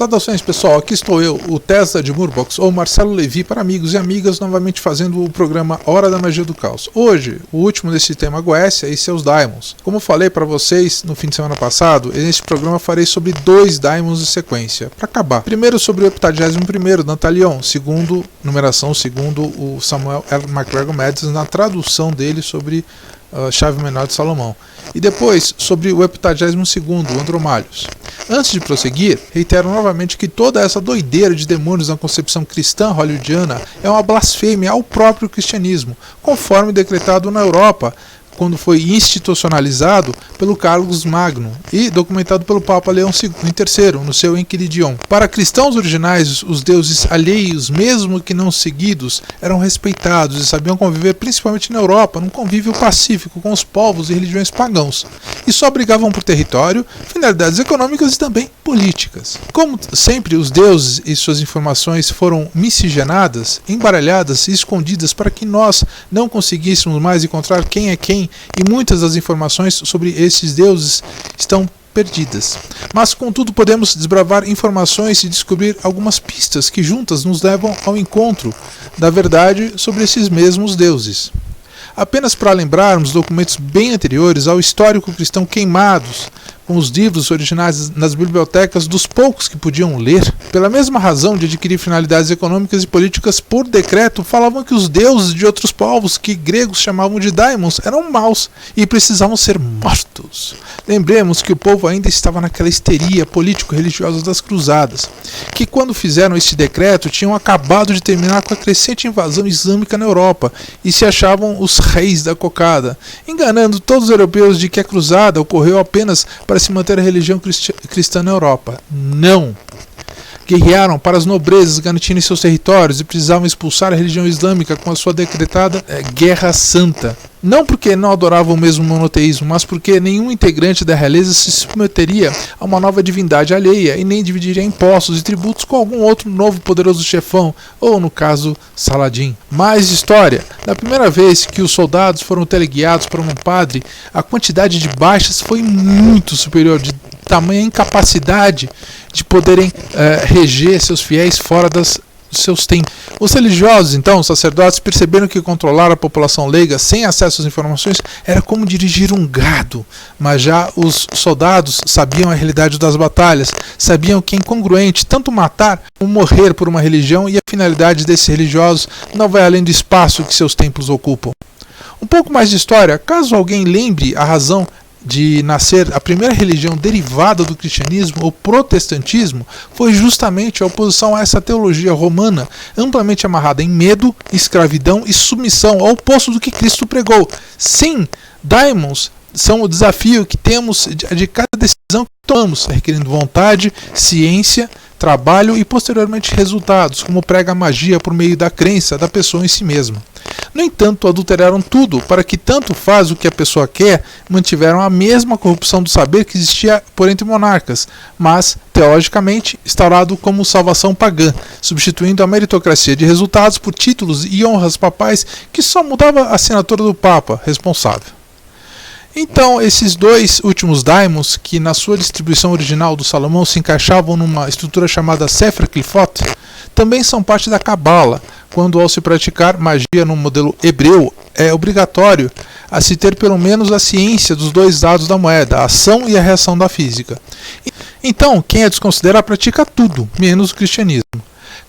Saudações pessoal, aqui estou eu, o Tesla de Murbox, ou Marcelo Levi para amigos e amigas, novamente fazendo o programa Hora da Magia do Caos. Hoje, o último desse tema Goécia e seus Daimons. Como falei para vocês no fim de semana passado, neste programa farei sobre 2 Daimons de sequência, para acabar. Primeiro sobre o 81º Dantalion, numeração segundo o Samuel L. McGregor Madison na tradução dele sobre a chave menor de Salomão. E depois sobre o 82º Andromalhos. Antes de prosseguir, reitero novamente que toda essa doideira de demônios na concepção cristã hollywoodiana é uma blasfêmia ao próprio cristianismo, conforme decretado na Europa, quando foi institucionalizado pelo Carlos Magno e documentado pelo Papa Leão III no seu Enquiridion. Para cristãos originais, os deuses alheios, mesmo que não seguidos, eram respeitados e sabiam conviver principalmente na Europa, num convívio pacífico com os povos e religiões pagãos, e só brigavam por território, finalidades econômicas e também políticas. Como sempre, os deuses e suas informações foram miscigenadas, embaralhadas e escondidas para que nós não conseguíssemos mais encontrar quem é quem, e muitas das informações sobre esses deuses estão perdidas. Mas contudo podemos desbravar informações e descobrir algumas pistas que juntas nos levam ao encontro da verdade sobre esses mesmos deuses. Apenas para lembrarmos documentos bem anteriores ao histórico cristão queimados, com os livros originais nas bibliotecas dos poucos que podiam ler, pela mesma razão de adquirir finalidades econômicas e políticas por decreto, falavam que os deuses de outros povos, que gregos chamavam de daimons, eram maus e precisavam ser mortos. Lembremos que o povo ainda estava naquela histeria político-religiosa das cruzadas, que quando fizeram este decreto tinham acabado de terminar com a crescente invasão islâmica na Europa e se achavam os reis da cocada, enganando todos os europeus de que a cruzada ocorreu apenas para se manter a religião cristã na Europa. Não! Guerrearam para as nobrezas garantirem seus territórios e precisavam expulsar a religião islâmica com a sua decretada Guerra Santa. Não porque não adoravam o mesmo monoteísmo, mas porque nenhum integrante da realeza se submeteria a uma nova divindade alheia e nem dividiria impostos e tributos com algum outro novo poderoso chefão, ou no caso, Saladin. Mais história. Na primeira vez que os soldados foram teleguiados por um padre, a quantidade de baixas foi muito superior, de tamanha incapacidade de poderem reger seus fiéis fora dos seus templos. Os religiosos, então, os sacerdotes, perceberam que controlar a população leiga sem acesso às informações era como dirigir um gado, mas já os soldados sabiam a realidade das batalhas, sabiam que é incongruente tanto matar como morrer por uma religião, e a finalidade desses religiosos não vai além do espaço que seus templos ocupam. Um pouco mais de história. Caso alguém lembre a razão de nascer a primeira religião derivada do cristianismo, o protestantismo, foi justamente a oposição a essa teologia romana, amplamente amarrada em medo, escravidão e submissão, ao oposto do que Cristo pregou. Sim, daimons são o desafio que temos de cada decisão que tomamos, requerendo vontade, ciência, trabalho e posteriormente resultados, como prega a magia por meio da crença da pessoa em si mesma. No entanto, adulteraram tudo, para que tanto faz o que a pessoa quer, mantiveram a mesma corrupção do saber que existia por entre monarcas, mas, teologicamente, instaurado como salvação pagã, substituindo a meritocracia de resultados por títulos e honras papais que só mudava a assinatura do Papa responsável. Então, esses 2 últimos daimons, que na sua distribuição original do Salomão se encaixavam numa estrutura chamada Sefer Clifot, também são parte da Cabala, quando ao se praticar magia no modelo hebreu, é obrigatório a se ter pelo menos a ciência dos 2 lados da moeda, a ação e a reação da física. Então, quem a desconsidera pratica tudo, menos o cristianismo.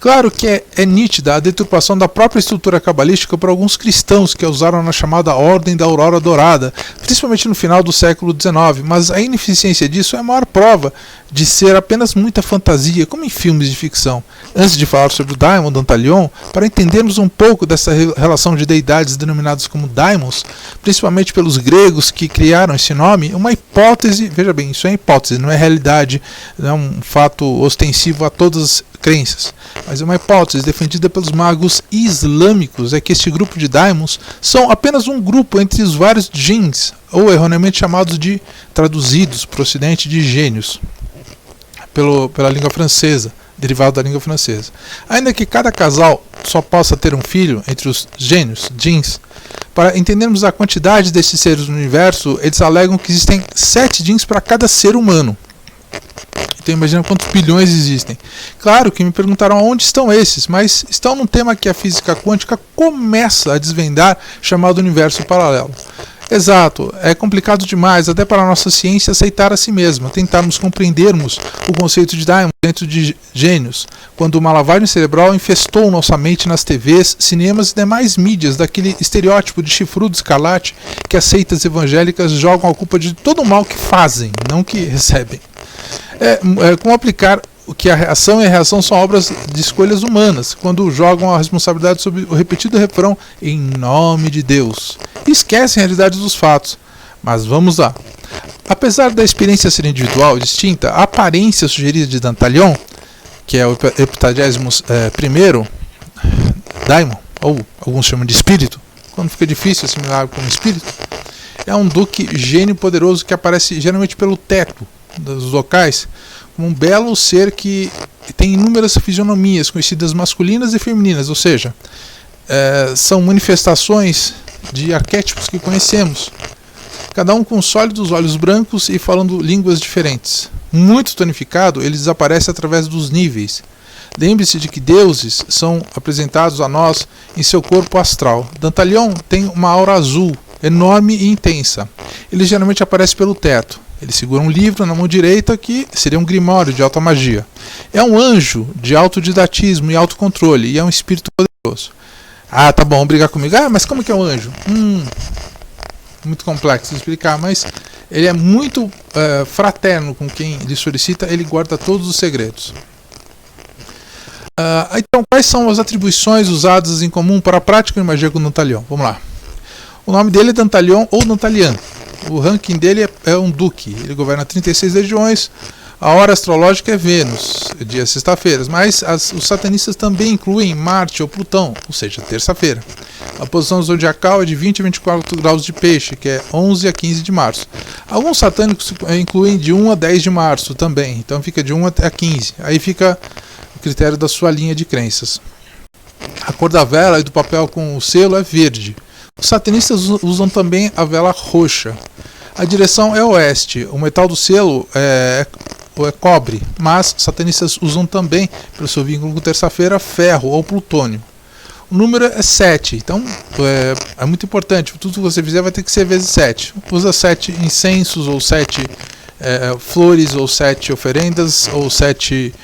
Claro que é nítida a deturpação da própria estrutura cabalística por alguns cristãos que a usaram na chamada Ordem da Aurora Dourada, principalmente no final do século XIX, mas a ineficiência disso é a maior prova de ser apenas muita fantasia, como em filmes de ficção. Antes de falar sobre o Daimon Dantalion, para entendermos um pouco dessa relação de deidades denominadas como daimons, principalmente pelos gregos que criaram esse nome, uma hipótese, veja bem, isso é hipótese, não é realidade, não é um fato ostensivo a todas as crenças, mas é uma hipótese defendida pelos magos islâmicos, é que este grupo de daimons são apenas um grupo entre os vários djinns, ou erroneamente chamados de, traduzidos para o ocidente, de gênios, pela língua francesa, derivado da língua francesa. Ainda que cada casal só possa ter um filho entre os gênios, djinns, para entendermos a quantidade desses seres no universo, eles alegam que existem 7 djinns para cada ser humano. Então imagina quantos bilhões existem. Claro que me perguntaram onde estão esses, mas estão num tema que a física quântica começa a desvendar, chamado universo paralelo. Exato, é complicado demais até para a nossa ciência aceitar a si mesma, tentarmos compreendermos o conceito de Diamond dentro de gênios, quando uma lavagem cerebral infestou nossa mente nas TVs, cinemas e demais mídias daquele estereótipo de chifrudo escarlate que as seitas evangélicas jogam a culpa de todo o mal que fazem, não que recebem. Como aplicar que a reação e a reação são obras de escolhas humanas, quando jogam a responsabilidade sobre o repetido refrão em nome de Deus, e esquecem a realidade dos fatos. Mas vamos lá. Apesar da experiência ser individual e distinta, a aparência sugerida de Dantalion, que é o 81º Daimon, ou alguns chamam de espírito, quando fica difícil assimilar como espírito, é um duque gênio poderoso que aparece geralmente pelo teto dos locais, como um belo ser que tem inúmeras fisionomias conhecidas masculinas e femininas, ou seja, são manifestações de arquétipos que conhecemos, cada um com sólidos olhos brancos e falando línguas diferentes. Muito tonificado, ele desaparece através dos níveis. Lembre-se de que deuses são apresentados a nós em seu corpo astral. Dantalion tem uma aura azul, enorme e intensa. Ele geralmente aparece pelo teto. Ele segura um livro na mão direita que seria um grimório de alta magia. É um anjo de autodidatismo e autocontrole e é um espírito poderoso. Ah, tá bom, brigar comigo. Ah, mas como que é um anjo? Muito complexo de explicar, mas ele é muito fraterno com quem lhe solicita, ele guarda todos os segredos. Então, quais são as atribuições usadas em comum para a prática de magia com Dantalion? Vamos lá. O nome dele é Dantalion ou Dantalian. O ranking dele é um duque. Ele governa 36 legiões. A hora astrológica é Vênus, dia sexta-feira. Mas os satanistas também incluem Marte ou Plutão, ou seja, terça-feira. A posição zodiacal é de 20 a 24 graus de peixe, que é 11 a 15 de março. Alguns satânicos incluem de 1 a 10 de março também. Então fica de 1 até 15. Aí fica o critério da sua linha de crenças. A cor da vela e do papel com o selo é verde. Os satanistas usam também a vela roxa. A direção é oeste. O metal do selo é cobre, mas satanistas usam também, pelo seu vínculo com terça-feira, ferro ou plutônio. O número é 7, então é muito importante. Tudo que você fizer vai ter que ser vezes 7. Usa 7 incensos, ou 7 flores, ou 7 oferendas, ou 7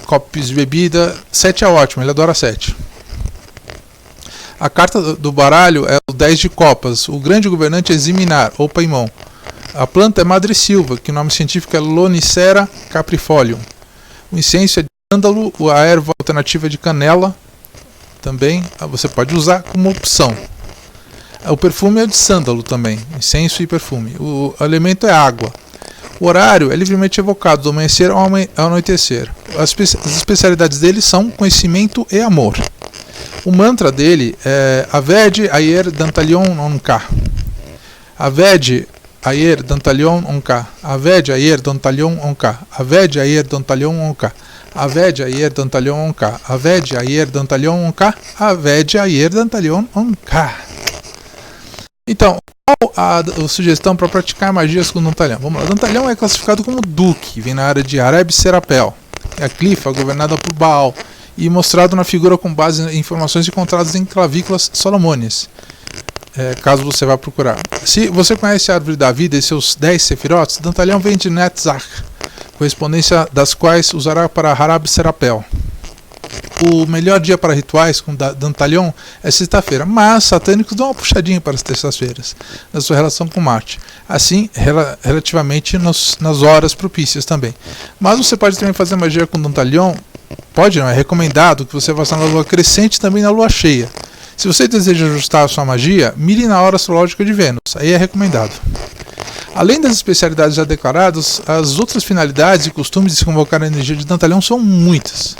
copos de bebida. 7 é ótimo, ele adora 7. A carta do baralho é o 10 de copas. O grande governante é Ziminar, ou Paimon. A planta é madressilva, que o nome científico é Lonicera caprifolium. O incenso é de sândalo, a erva alternativa é de canela. Também você pode usar como opção. O perfume é de sândalo também, incenso e perfume. O elemento é água. O horário é livremente evocado do amanhecer ao anoitecer. As especialidades dele são conhecimento e amor. O mantra dele é Aved Ayer Dantalion Onka. Aved Ayer Dantalion Onka. Aved Ayer Dantalion Onka. Aved Ayer Dantalion Onka. Aved Ayer Dantalion Onka. Aved Ayer Dantalion Onka. Aved Ayer Dantalion Onka. Então, qual a sugestão para praticar magias com Dantalion? Vamos lá. Dantalion é classificado como duque, vem na área de Areb Serapel. É a clifa governada por Baal e mostrado na figura com base em informações encontradas em clavículas solomônias, caso você vá procurar. Se você conhece a árvore da vida e seus 10 sefirotes, Dantalion vem de Netzach, correspondência das quais usará para Harab Serapel. O melhor dia para rituais com Dantalion é sexta-feira, mas satânicos dão uma puxadinha para as terças-feiras, na sua relação com Marte. Assim, relativamente nas horas propícias também. Mas você pode também fazer magia com Dantalion. Pode não, é recomendado que você faça na lua crescente e também na lua cheia. Se você deseja ajustar a sua magia, mire na hora astrológica de Vênus, aí é recomendado. Além das especialidades já declaradas, as outras finalidades e costumes de se convocar a energia de Dantalion são muitas.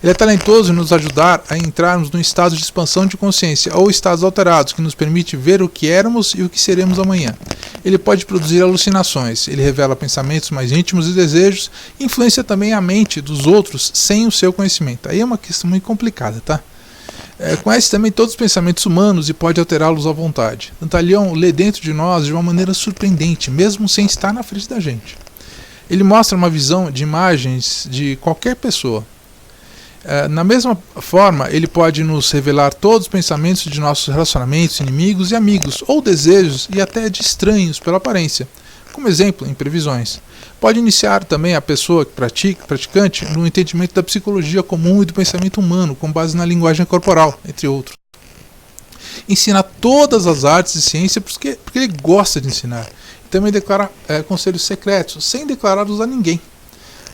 Ele é talentoso em nos ajudar a entrarmos num estado de expansão de consciência ou estados alterados que nos permite ver o que éramos e o que seremos amanhã. Ele pode produzir alucinações, ele revela pensamentos mais íntimos e desejos, e influencia também a mente dos outros sem o seu conhecimento. Aí é uma questão muito complicada, tá? Conhece também todos os pensamentos humanos e pode alterá-los à vontade. Dantalion lê dentro de nós de uma maneira surpreendente, mesmo sem estar na frente da gente. Ele mostra uma visão de imagens de qualquer pessoa. Na mesma forma, ele pode nos revelar todos os pensamentos de nossos relacionamentos, inimigos e amigos, ou desejos e até de estranhos pela aparência, como exemplo, em previsões. Pode iniciar também a pessoa praticante no entendimento da psicologia comum e do pensamento humano, com base na linguagem corporal, entre outros. Ensina todas as artes e ciências porque ele gosta de ensinar. Também declara conselhos secretos, sem declará-los a ninguém,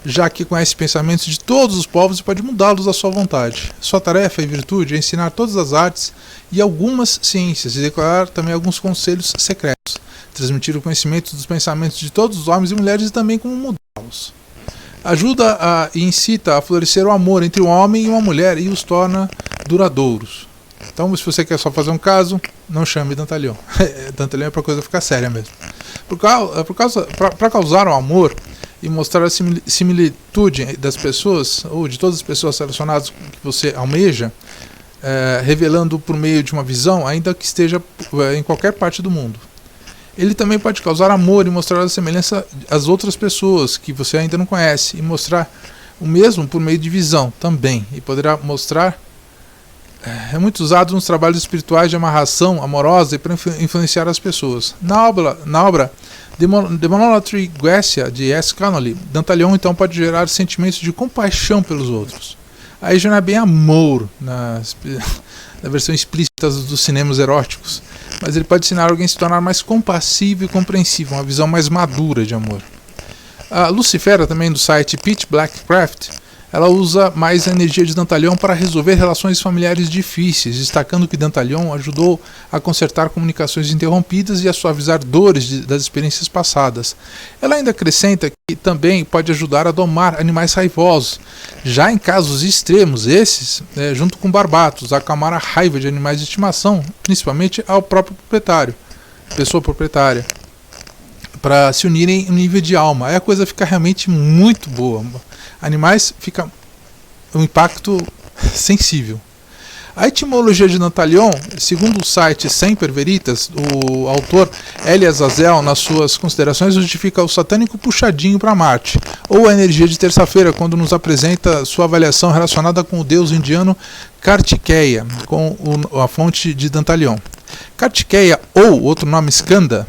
já que conhece pensamentos de todos os povos e pode mudá-los à sua vontade. Sua tarefa e virtude é ensinar todas as artes e algumas ciências, e declarar também alguns conselhos secretos, transmitir o conhecimento dos pensamentos de todos os homens e mulheres e também como mudá-los. Ajuda e incita a florescer o amor entre um homem e uma mulher e os torna duradouros. Então, se você quer só fazer um caso, não chame Dantalion. Dantalion é para a coisa ficar séria mesmo. Para causar o amor e mostrar a similitude das pessoas, ou de todas as pessoas relacionadas que você almeja, revelando por meio de uma visão, ainda que esteja em qualquer parte do mundo. Ele também pode causar amor e mostrar a semelhança às outras pessoas que você ainda não conhece, e mostrar o mesmo por meio de visão também, e poderá mostrar. É muito usado nos trabalhos espirituais de amarração amorosa e para influenciar as pessoas. Na obra Demonolatry Goetia, de S. Connolly, Dantalion então pode gerar sentimentos de compaixão pelos outros. Aí já não é bem amor na versão explícita dos cinemas eróticos, mas ele pode ensinar alguém a se tornar mais compassivo e compreensivo, uma visão mais madura de amor. A Lucifera, também do site Pitch Black Craft, ela usa mais a energia de Dantalion para resolver relações familiares difíceis, destacando que Dantalion ajudou a consertar comunicações interrompidas e a suavizar dores das experiências passadas. Ela ainda acrescenta que também pode ajudar a domar animais raivosos, já em casos extremos, esses, junto com Barbatos, a acalmar a raiva de animais de estimação, principalmente ao próprio proprietário, pessoa proprietária, para se unirem no nível de alma. Aí a coisa fica realmente muito boa. Animais fica um impacto sensível. A etimologia de Dantalion, segundo o site Semper Veritas, o autor Elie Azazel, nas suas considerações, justifica o satânico puxadinho para Marte, ou a energia de terça-feira, quando nos apresenta sua avaliação relacionada com o deus indiano Kartikeya, com a fonte de Dantalion. Kartikeya, ou outro nome Skanda,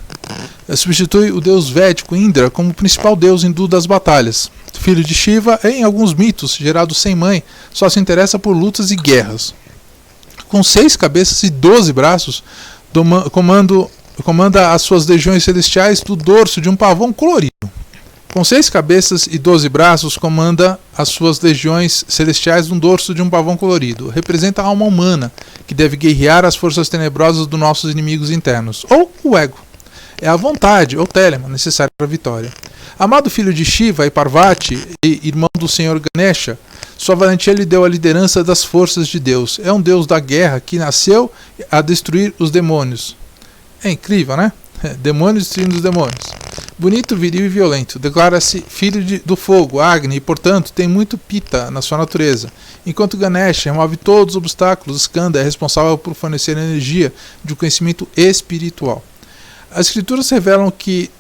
substitui o deus védico Indra como principal deus hindu das batalhas. Filho de Shiva, em alguns mitos, gerado sem mãe, só se interessa por lutas e guerras. Com 6 cabeças e 12 braços, comanda as suas legiões celestiais do dorso de um pavão colorido. Com 6 cabeças e 12 braços, comanda as suas legiões celestiais no dorso de um pavão colorido. Representa a alma humana, que deve guerrear as forças tenebrosas dos nossos inimigos internos, ou o ego. É a vontade, ou telema, necessária para a vitória. Amado filho de Shiva e Parvati, e irmão do senhor Ganesha, sua valentia lhe deu a liderança das forças de Deus. É um deus da guerra que nasceu a destruir os demônios. É incrível, né? Demônios destruindo os demônios. Bonito, viril e violento. Declara-se filho do fogo, Agni, e portanto tem muito Pita na sua natureza. Enquanto Ganesha remove todos os obstáculos, Skanda é responsável por fornecer energia de um conhecimento espiritual. As escrituras revelam que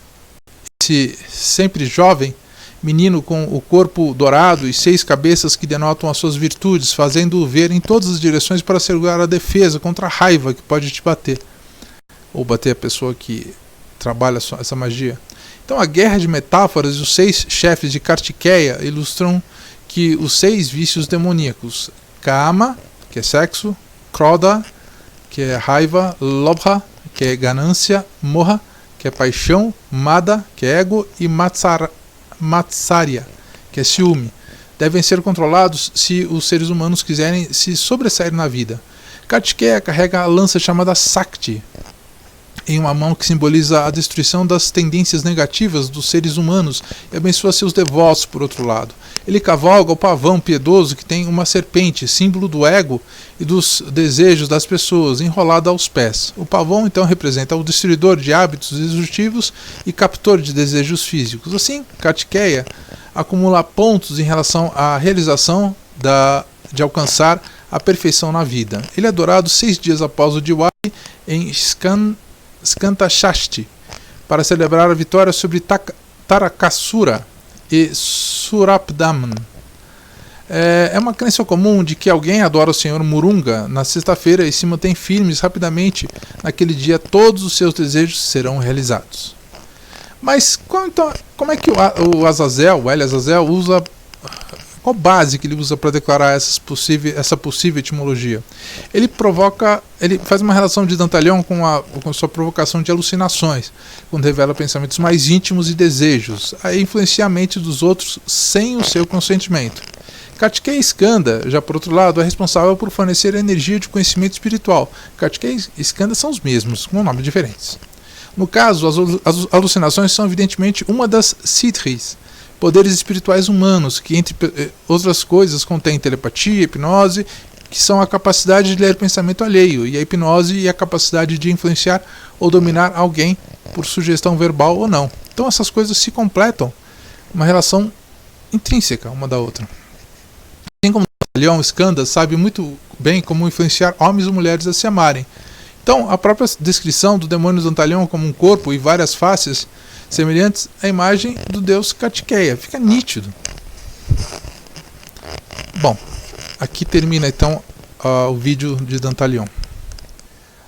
esse sempre jovem menino com o corpo dourado e 6 cabeças que denotam as suas virtudes, fazendo-o ver em todas as direções para assegurar a defesa contra a raiva que pode te bater, ou bater a pessoa que trabalha essa magia. Então a guerra de metáforas e os 6 chefes de Kartikeya ilustram que os 6 vícios demoníacos, Kama, que é sexo, Krodha, que é raiva, Lobha, que é ganância, Moha, que é paixão, Mada, que é ego, e Matsarya, que é ciúme, devem ser controlados se os seres humanos quiserem se sobressair na vida. Kartikeya carrega a lança chamada Sakti, em uma mão, que simboliza a destruição das tendências negativas dos seres humanos e abençoa seus devotos por outro lado. Ele cavalga o pavão piedoso, que tem uma serpente, símbolo do ego e dos desejos das pessoas, enrolada aos pés. O pavão então representa o destruidor de hábitos destrutivos e captor de desejos físicos. Assim, Kartikeya acumula pontos em relação à realização de alcançar a perfeição na vida. Ele é adorado 6 dias após o Diwali em Skantashashti, para celebrar a vitória sobre Tarakasura, e Surapdaman. É uma crença comum de que alguém adora o Senhor Murunga na sexta-feira e se mantém firmes rapidamente. Naquele dia todos os seus desejos serão realizados. Mas como é que o Azazel, o El Azazel, usa... Qual base que ele usa para declarar essa possível etimologia? Ele faz uma relação de Dantalion com a sua provocação de alucinações, quando revela pensamentos mais íntimos e desejos, a influenciar a mente dos outros sem o seu consentimento. Kartikeya Skanda, já por outro lado, é responsável por fornecer energia de conhecimento espiritual. Kartikeya e Skanda são os mesmos, com nomes diferentes. No caso, as alucinações são evidentemente uma das siddhis, poderes espirituais humanos, que entre outras coisas contêm telepatia, hipnose, que são a capacidade de ler pensamento alheio, e a hipnose e a capacidade de influenciar ou dominar alguém por sugestão verbal ou não. Então essas coisas se completam, uma relação intrínseca uma da outra. Assim como Leon Skanda sabe muito bem como influenciar homens ou mulheres a se amarem. Então, a própria descrição do demônio Dantalion como um corpo e várias faces semelhantes à imagem do deus Kartikeya fica nítido. Bom, aqui termina então o vídeo de Dantalion.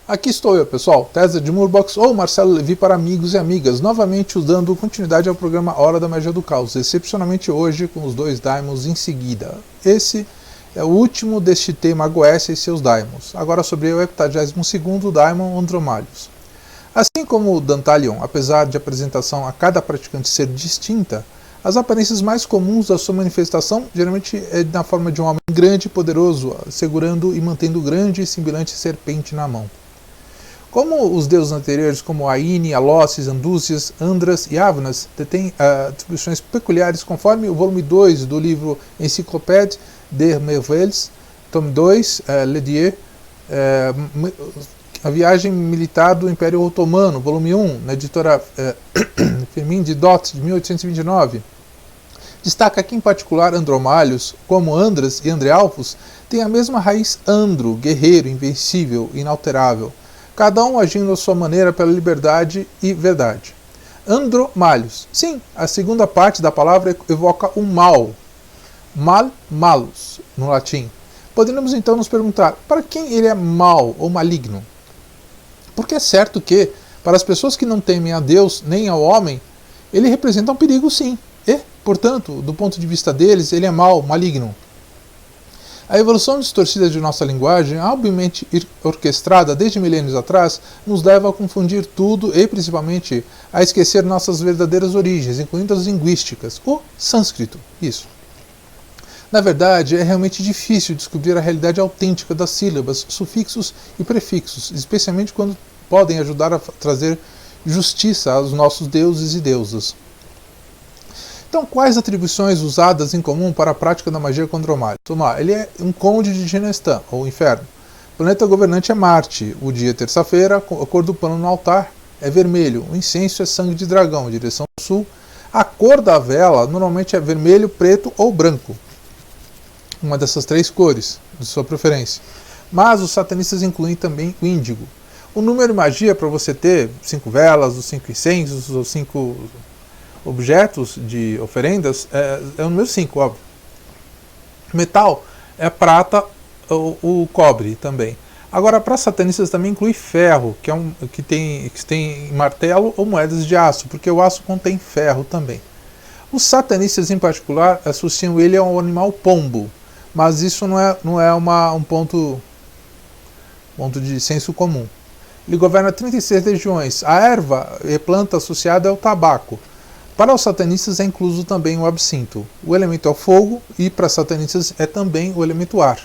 Aqui estou eu, pessoal, Tesla de Murbox ou Marcelo Levi para amigos e amigas, novamente dando continuidade ao programa Hora da Magia do Caos, excepcionalmente hoje com os 2 Daimons em seguida. Esse é o último deste tema Goécia e seus Daimons. Agora sobre o 82º Daimon Andromalios. Assim como o Dantalion, apesar de a apresentação a cada praticante ser distinta, as aparências mais comuns da sua manifestação geralmente é na forma de um homem grande e poderoso, segurando e mantendo grande e sibilante serpente na mão. Como os deuses anteriores, como Aine, Alossis, Andúcias, Andras e Avanas, detêm atribuições peculiares conforme o volume 2 do livro Encyclopédie des Merveilles, tome 2, Ledier, A Viagem Militar do Império Otomano, volume 1, na editora Firmin de Dot, de 1829. Destaca aqui em particular Andromalhos, como Andras e Andrealfos, têm a mesma raiz andro, guerreiro, invencível, inalterável, cada um agindo à sua maneira pela liberdade e verdade. Andromalhos. Sim, a segunda parte da palavra evoca o mal. Mal, malus, no latim. Poderíamos então nos perguntar, para quem ele é mal ou maligno? Porque é certo que, para as pessoas que não temem a Deus nem ao homem, ele representa um perigo sim. E, portanto, do ponto de vista deles, ele é mal, maligno. A evolução distorcida de nossa linguagem, habilmente orquestrada desde milênios atrás, nos leva a confundir tudo e, principalmente, a esquecer nossas verdadeiras origens, incluindo as linguísticas, o sânscrito. Isso. Na verdade, é realmente difícil descobrir a realidade autêntica das sílabas, sufixos e prefixos, especialmente quando podem ajudar a trazer justiça aos nossos deuses e deusas. Então, quais atribuições usadas em comum para a prática da magia com Andromalhos? Ele é um conde de Genestan, ou inferno. O planeta governante é Marte. O dia é terça-feira, a cor do pano no altar é vermelho. O incenso é sangue de dragão, direção sul. A cor da vela normalmente é vermelho, preto ou branco. Uma dessas 3 cores, de sua preferência. Mas os satanistas incluem também o índigo. O número de magia para você ter 5 velas, os 5 incensos, os 5 objetos de oferendas é o número 5, óbvio. Metal é prata ou o cobre também. Agora, para satanistas também inclui ferro, que tem martelo ou moedas de aço, porque o aço contém ferro também. Os satanistas em particular associam ele ao animal pombo, mas isso não é um ponto de senso comum. Ele governa 36 regiões. A erva e planta associada é o tabaco. Para os satanistas é incluso também o absinto. O elemento é o fogo e para satanistas é também o elemento ar.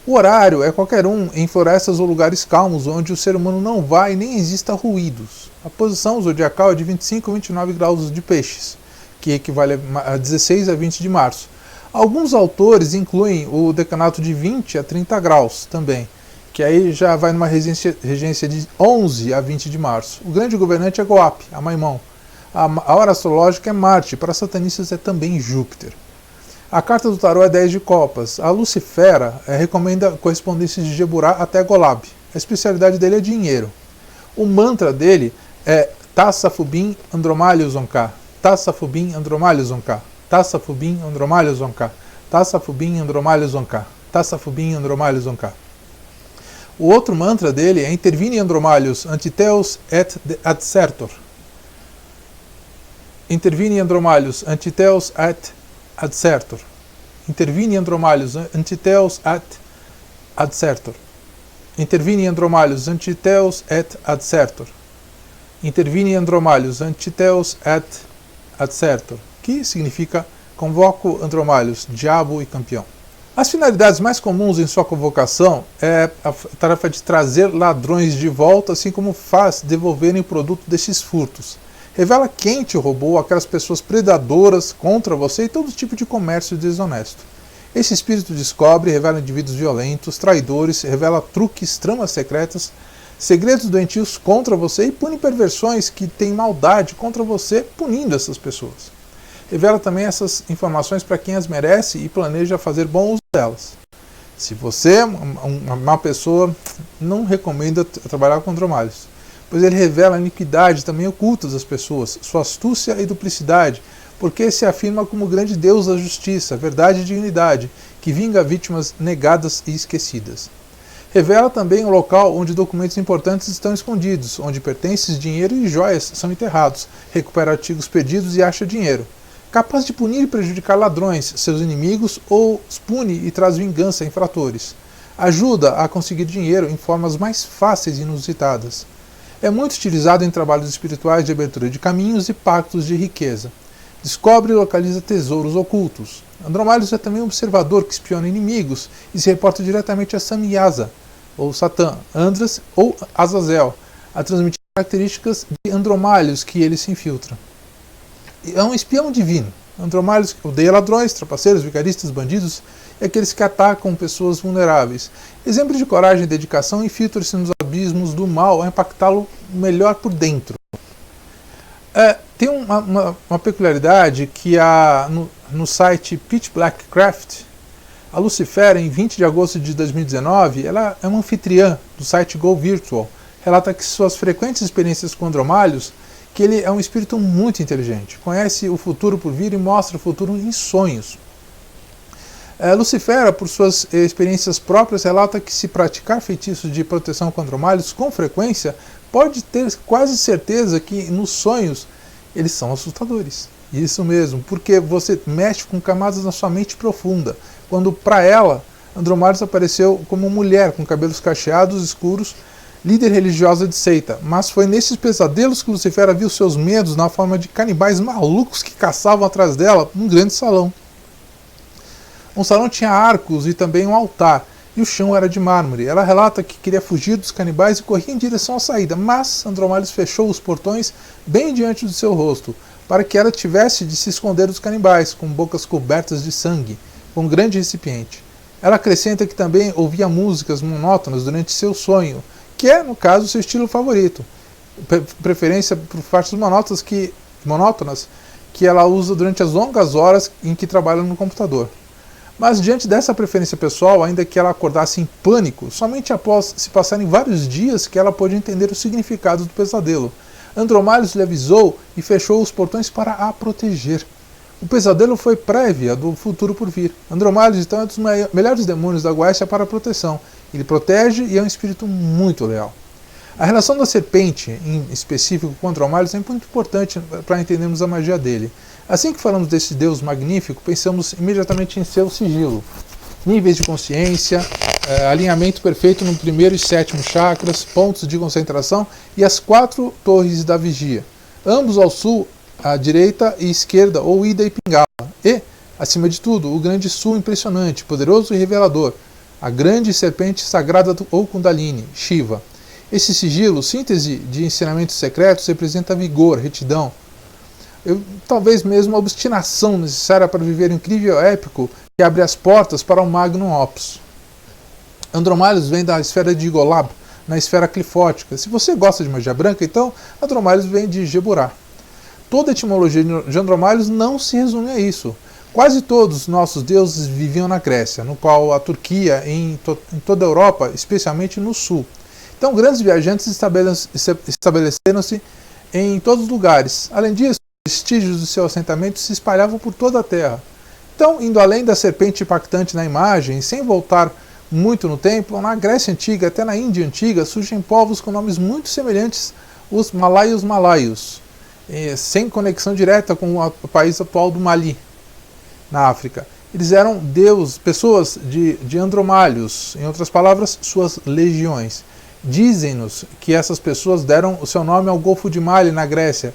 O horário é qualquer um em florestas ou lugares calmos onde o ser humano não vai e nem exista ruídos. A posição zodiacal é de 25 a 29 graus de peixes, que equivale a 16 a 20 de março. Alguns autores incluem o decanato de 20 a 30 graus também, que aí já vai numa regência de 11 a 20 de março. O grande governante é Goap, a Maimão. A hora astrológica é Marte, para satanistas é também Júpiter. A carta do tarô é 10 de copas. A Lucifera recomenda correspondências de Geburá até Golab. A especialidade dele é dinheiro. O mantra dele é Tassafubim Andromalhos Onká. Tassafubim Andromalhos Onká. Tassafubim Andromalhos Onká, Tassafubim Andromalhos Onká, Tassafubim Andromalhos Onká. O outro mantra dele é Intervini Andromalhos Antiteos et adsertor. Intervini Andromalhos Antiteos et adsertor. Intervini Andromalhos Antiteos et adsertor. Intervini Andromalhos Antiteos et adsertor. Intervini Andromalhos Antiteos et adsertor, que significa convoco Andromalhos, diabo e campeão. As finalidades mais comuns em sua convocação é a tarefa de trazer ladrões de volta, assim como faz devolverem o produto desses furtos. Revela quem te roubou, aquelas pessoas predadoras contra você e todo tipo de comércio desonesto. Esse espírito descobre e revela indivíduos violentos, traidores, revela truques, tramas secretas, segredos doentios contra você e pune perversões que têm maldade contra você, punindo essas pessoas. Revela também essas informações para quem as merece e planeja fazer bom uso delas. Se você é uma pessoa, não recomendo trabalhar com Andromalhos, pois ele revela a iniquidade também oculta das pessoas, sua astúcia e duplicidade, porque se afirma como grande Deus da justiça, verdade e dignidade, que vinga vítimas negadas e esquecidas. Revela também o local onde documentos importantes estão escondidos, onde pertences, dinheiro e joias são enterrados, recupera artigos perdidos e acha dinheiro. Capaz de punir e prejudicar ladrões, seus inimigos, ou os pune e traz vingança a infratores. Ajuda a conseguir dinheiro em formas mais fáceis e inusitadas. É muito utilizado em trabalhos espirituais de abertura de caminhos e pactos de riqueza. Descobre e localiza tesouros ocultos. Andromalhos é também um observador que espiona inimigos e se reporta diretamente a Samyaza, ou Satã, Andras ou Azazel, a transmitir características de Andromalhos que ele se infiltra. É um espião divino. Andromalhos odeia ladrões, trapaceiros, vigaristas, bandidos e aqueles que atacam pessoas vulneráveis. Exemplo de coragem e dedicação, infiltra-se nos abismos do mal a impactá-lo melhor por dentro. Tem uma peculiaridade que no site Pitch Black Craft, a Lucifera, em 20 de agosto de 2019, ela é uma anfitriã do site Go Virtual. Relata que suas frequentes experiências com Andromalhos, que ele é um espírito muito inteligente, conhece o futuro por vir e mostra o futuro em sonhos. Lucifera, por suas experiências próprias, relata que se praticar feitiços de proteção contra Andromalhos com frequência, pode ter quase certeza que nos sonhos eles são assustadores. Isso mesmo, porque você mexe com camadas na sua mente profunda, quando para ela Andromalhos apareceu como mulher com cabelos cacheados escuros, líder religiosa de seita, mas foi nesses pesadelos que Lucifera viu seus medos na forma de canibais malucos que caçavam atrás dela num grande salão. Um salão tinha arcos e também um altar, e o chão era de mármore. Ela relata que queria fugir dos canibais e corria em direção à saída, mas Andromalhos fechou os portões bem diante do seu rosto, para que ela tivesse de se esconder dos canibais, com bocas cobertas de sangue, com um grande recipiente. Ela acrescenta que também ouvia músicas monótonas durante seu sonho, que é, no caso, seu estilo favorito. Preferência por faixas monótonas que ela usa durante as longas horas em que trabalha no computador. Mas diante dessa preferência pessoal, ainda que ela acordasse em pânico, somente após se passarem vários dias que ela pôde entender o significado do pesadelo. Andromalhos lhe avisou e fechou os portões para a proteger. O pesadelo foi prévia do futuro por vir. Andromalhos, então, é um dos melhores demônios da Goécia para a proteção. Ele protege e é um espírito muito leal. A relação da serpente, em específico com Andromalhos, é muito importante para entendermos a magia dele. Assim que falamos desse Deus magnífico, pensamos imediatamente em seu sigilo. Níveis de consciência, alinhamento perfeito no primeiro e sétimo chakras, pontos de concentração e as 4 torres da vigia. Ambos ao sul, à direita e esquerda, ou Ida e Pingala. E, acima de tudo, o grande sul impressionante, poderoso e revelador. A grande serpente sagrada ou Kundalini, Shiva. Esse sigilo, síntese de ensinamentos secretos, representa vigor, retidão, talvez mesmo a obstinação necessária para viver o incrível épico que abre as portas para o Magnum Opus. Andromalhos vem da esfera de Golab, na esfera clifótica. Se você gosta de magia branca, então Andromalhos vem de Geburá. Toda a etimologia de Andromalhos não se resume a isso. Quase todos os nossos deuses viviam na Grécia, no qual a Turquia, em toda a Europa, especialmente no sul. Então, grandes viajantes estabeleceram-se em todos os lugares. Além disso, vestígios do seu assentamento se espalhavam por toda a terra. Então, indo além da serpente impactante na imagem, sem voltar muito no tempo, na Grécia Antiga, até na Índia Antiga, surgem povos com nomes muito semelhantes, os malaios, sem conexão direta com o país atual do Mali, na África. Eles eram pessoas de Andromalhos, em outras palavras, suas legiões. Dizem-nos que essas pessoas deram o seu nome ao Golfo de Mali, na Grécia,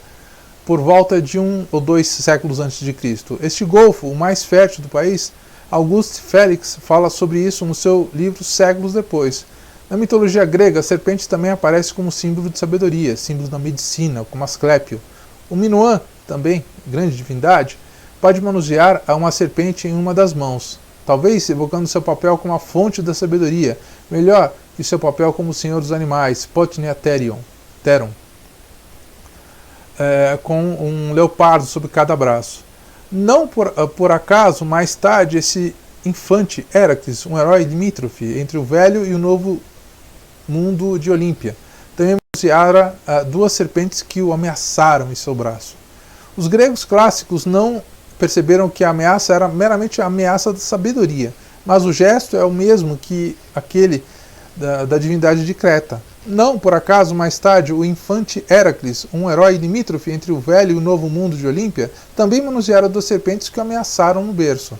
por volta de 1 ou 2 séculos antes de Cristo. Este golfo, o mais fértil do país, Auguste Félix fala sobre isso no seu livro Séculos Depois. Na mitologia grega, a serpente também aparece como símbolo de sabedoria, símbolo da medicina, como Asclépio. O Minuã, também grande divindade, pode manusear uma serpente em uma das mãos, talvez evocando seu papel como a fonte da sabedoria, melhor que seu papel como senhor dos animais, Potnia Teron, com um leopardo sobre cada braço. Não por acaso, mais tarde, esse infante Heracles, um herói limítrofe entre o velho e o novo mundo de Olímpia, também manuseara 2 serpentes que o ameaçaram em seu braço. Os gregos clássicos não perceberam que a ameaça era meramente a ameaça da sabedoria, mas o gesto é o mesmo que aquele da divindade de Creta. Não por acaso, mais tarde, o infante Heracles, um herói limítrofe entre o velho e o novo mundo de Olímpia, também manuseara 2 serpentes que o ameaçaram no berço.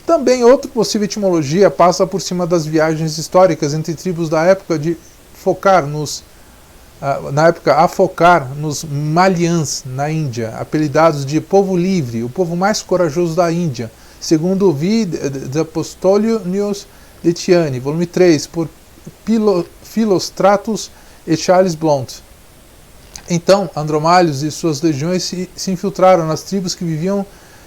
Também outra possível etimologia passa por cima das viagens históricas entre tribos da época de focar nos Malians, na Índia, apelidados de povo livre, o povo mais corajoso da Índia, segundo Vie de Apostolios Letiani, volume 3, por Philostratus e Charles Blount. Então, Andromalhos e suas legiões se infiltraram nas tribos que viviam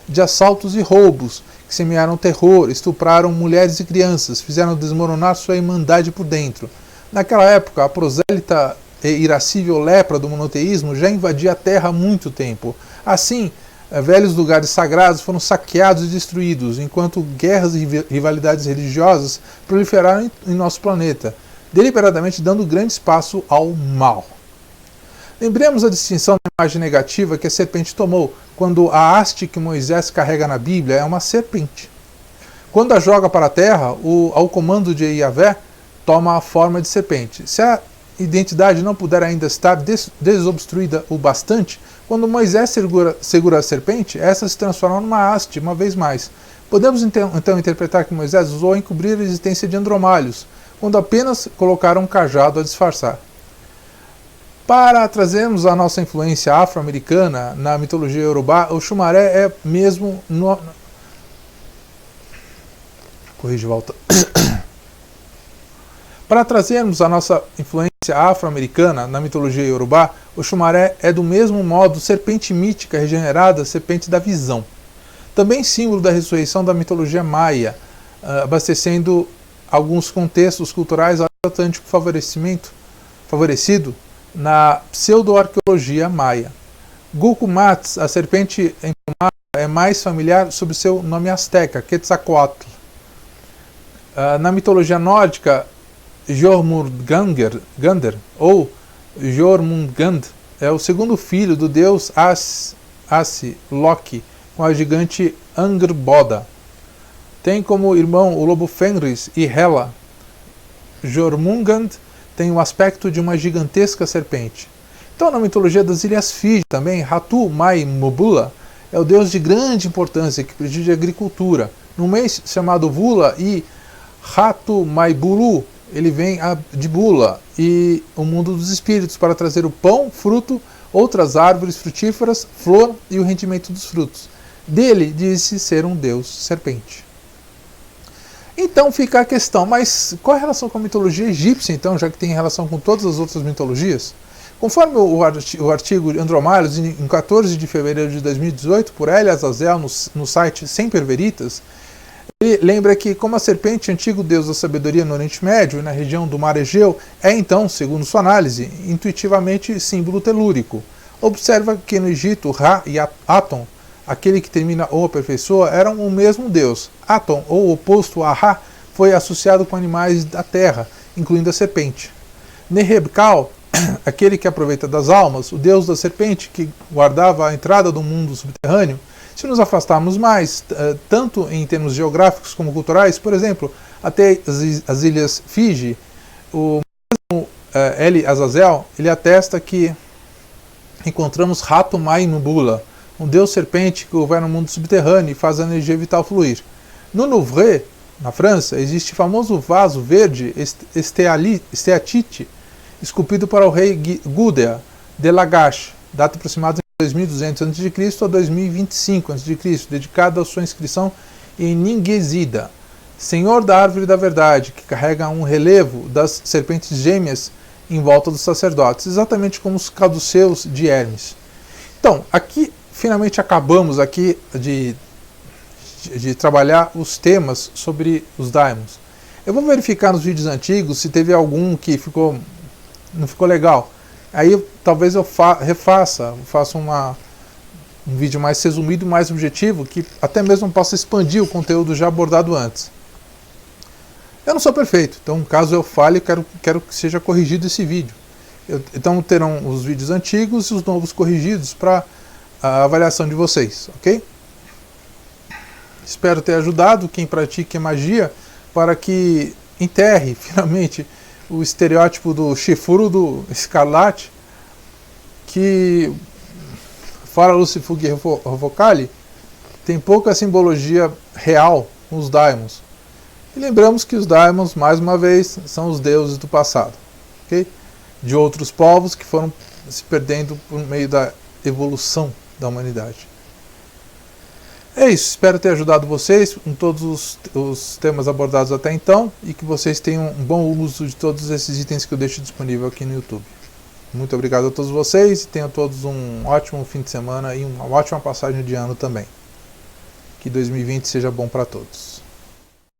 de assaltos e roubos, que semearam terror, estupraram mulheres e crianças, fizeram desmoronar sua irmandade por dentro. Naquela época, a prosélita e irascível lepra do monoteísmo já invadia a terra há muito tempo. Assim, velhos lugares sagrados foram saqueados e destruídos, enquanto guerras e rivalidades religiosas proliferaram em nosso planeta, deliberadamente dando grande espaço ao mal. Lembremos a distinção da imagem negativa que a serpente tomou, quando a haste que Moisés carrega na Bíblia é uma serpente. Quando a joga para a terra, ao comando de Yahvé, toma a forma de serpente. Se a identidade não puder ainda estar desobstruída o bastante, quando Moisés segura a serpente, essa se transforma numa haste, uma vez mais. Podemos então interpretar que Moisés usou a encobrir a existência de Andromalhos, quando apenas colocaram um cajado a disfarçar. Para trazermos a nossa influência afro-americana na mitologia iorubá, o Xumaré é mesmo... Corrige, volta. Para trazermos a nossa influência afro-americana na mitologia iorubá, o Xumaré é do mesmo modo serpente mítica regenerada, serpente da visão. Também símbolo da ressurreição da mitologia maia, abastecendo alguns contextos culturais atlântico favorecido na pseudo-arqueologia maia. Gulcumats, a serpente emplumada, é mais familiar sob seu nome asteca, Quetzalcoatl. Na mitologia nórdica, Jormungandr, ou Jormungand, é o segundo filho do deus Loki, com a gigante Angrboda. Tem como irmão o lobo Fenris e Hela. Jormungand tem o aspecto de uma gigantesca serpente. Então, na mitologia das Ilhas Fiji também, Hatu Mai Mobula é o deus de grande importância que preside a agricultura. No mês chamado Vula e Hatu Mai Bulu, ele vem de Bula e o mundo dos espíritos para trazer o pão, fruto, outras árvores frutíferas, flor e o rendimento dos frutos. Dele diz-se ser um deus serpente. Então fica a questão, mas qual a relação com a mitologia egípcia, então, já que tem relação com todas as outras mitologias? Conforme o artigo de Andromalhos, em 14 de fevereiro de 2018, por Elia Azazel, no site Semper Veritas, ele lembra que, como a serpente, antigo deus da sabedoria no Oriente Médio e na região do Mar Egeu, é então, segundo sua análise, intuitivamente símbolo telúrico. Observa que no Egito, Ra e Aton, aquele que termina ou aperfeiçoa, eram o mesmo deus. Aton, ou oposto a Ra, foi associado com animais da terra, incluindo a serpente. Nerebkal aquele que aproveita das almas, o deus da serpente que guardava a entrada do mundo subterrâneo. Se nos afastarmos mais, tanto em termos geográficos como culturais, por exemplo, até as ilhas Fiji, o mesmo Eli Azazel, ele atesta que encontramos Ratu Mai Nubula, um deus serpente que governa o mundo subterrâneo e faz a energia vital fluir. No Louvre, na França, existe o famoso vaso verde esteatite, esculpido para o rei Gudea de Lagash, data aproximada de 2200 a.C. a 2025 a.C., dedicado à sua inscrição em Ninguesida, senhor da árvore da verdade, que carrega um relevo das serpentes gêmeas em volta dos sacerdotes, exatamente como os caduceus de Hermes. Então, aqui finalmente acabamos aqui de trabalhar os temas sobre os daimons. Eu vou verificar nos vídeos antigos se teve algum que não ficou legal. Aí talvez eu faça um vídeo mais resumido, mais objetivo, que até mesmo possa expandir o conteúdo já abordado antes. Eu não sou perfeito, então caso eu falhe, quero que seja corrigido esse vídeo. Então terão os vídeos antigos e os novos corrigidos para a avaliação de vocês, ok? Espero ter ajudado quem pratica magia para que enterre finalmente o estereótipo do chifrudo escarlate, que, fora Lucifug e Revocali, tem pouca simbologia real com os daimons. E lembramos que os daimons, mais uma vez, são os deuses do passado, okay? De outros povos que foram se perdendo por meio da evolução da humanidade. É isso, espero ter ajudado vocês com todos os temas abordados até então e que vocês tenham um bom uso de todos esses itens que eu deixo disponível aqui no YouTube. Muito obrigado a todos vocês e tenham todos um ótimo fim de semana e uma ótima passagem de ano também. Que 2020 seja bom para todos.